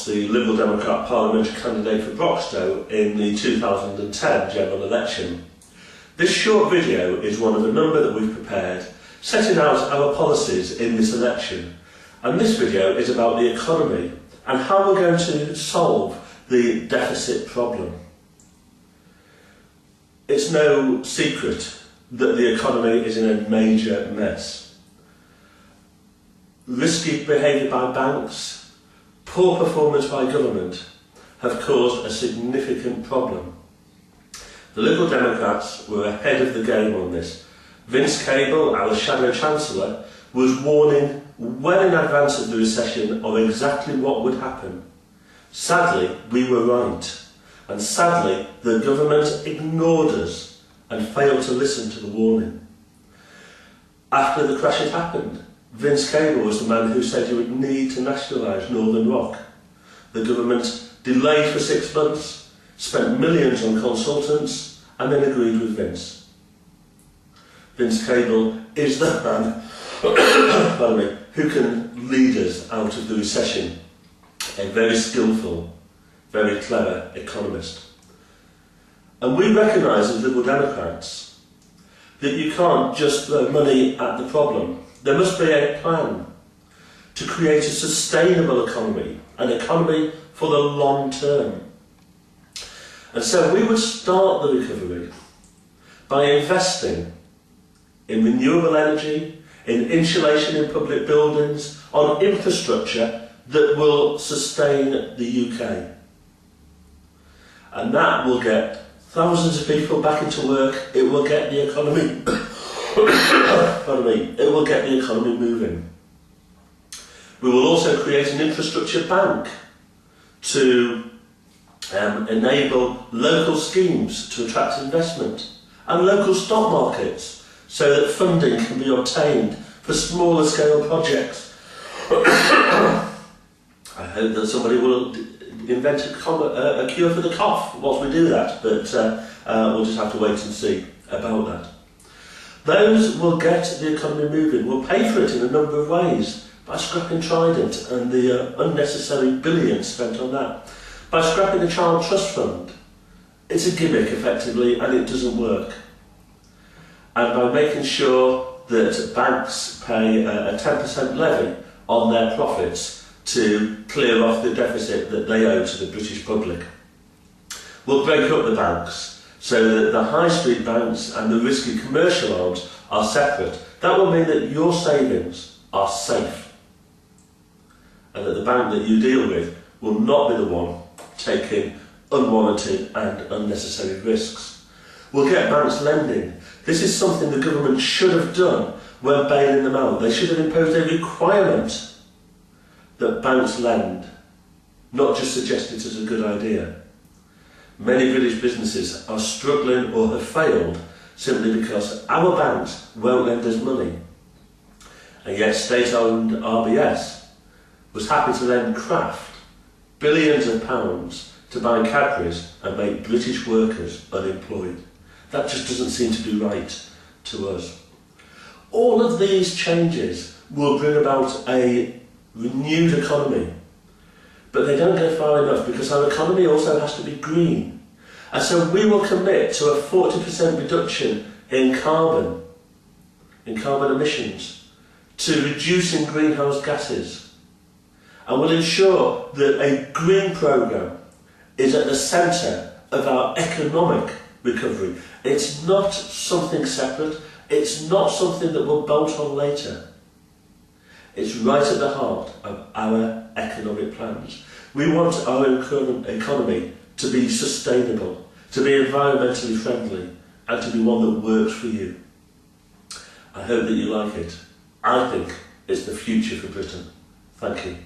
was the Liberal Democrat parliamentary candidate for Broxtowe in the 2010 general election. This short video is one of a number that we've prepared, setting out our policies in this election. And this video is about the economy and how we're going to solve the deficit problem. It's no secret that the economy is in a major mess. Risky behaviour by banks, poor performance by government have caused a significant problem. The Liberal Democrats were ahead of the game on this. Vince Cable, our Shadow Chancellor, was warning well in advance of the recession of exactly what would happen. Sadly, we were right, and sadly the government ignored us and failed to listen to the warning. After the crash had happened, Vince Cable was the man who said you would need to nationalise Northern Rock. The government delayed for 6 months, spent millions on consultants, and then agreed with Vince. Vince Cable is the man who can lead us out of the recession. A very skillful, very clever economist. And we recognise as Liberal Democrats that you can't just throw money at the problem. There must be a plan to create a sustainable economy, an economy for the long term. And so we would start the recovery by investing in renewable energy, in insulation in public buildings, on infrastructure that will sustain the UK. And that will get thousands of people back into work. It will get the economy it will get the economy moving. We will also create an infrastructure bank to enable local schemes to attract investment and local stock markets so that funding can be obtained for smaller scale projects. I hope that somebody will invent a cure for the cough whilst we do that, but we'll just have to wait and see about that. Those will get the economy moving. We'll pay for it in a number of ways, by scrapping Trident and the unnecessary billions spent on that, by scrapping the Child Trust Fund. It's a gimmick effectively and it doesn't work. And by making sure that banks pay a 10% levy on their profits to clear off the deficit that they owe to the British public. We'll break up the banks so that the high street banks and the risky commercial arms are separate. That will mean that your savings are safe and that the bank that you deal with will not be the one taking unwarranted and unnecessary risks. We'll get banks lending. This is something the government should have done when bailing them out. They should have imposed a requirement that banks lend, not just suggest it as a good idea. Many British businesses are struggling or have failed simply because our banks won't lend us money. And yet state-owned RBS was happy to lend Kraft billions of pounds to buy Cadbury's and make British workers unemployed. That just doesn't seem to be right to us. All of these changes will bring about a renewed economy, but they don't go far enough because our economy also has to be green. And so we will commit to a 40% reduction in carbon emissions, to reducing greenhouse gases, and will ensure that a green programme is at the centre of our economic recovery. It's not something separate, it's not something that we'll bolt on later. It's right at the heart of our economic plans. We want our economy to be sustainable, to be environmentally friendly, and to be one that works for you. I hope that you like it. I think it's the future for Britain. Thank you.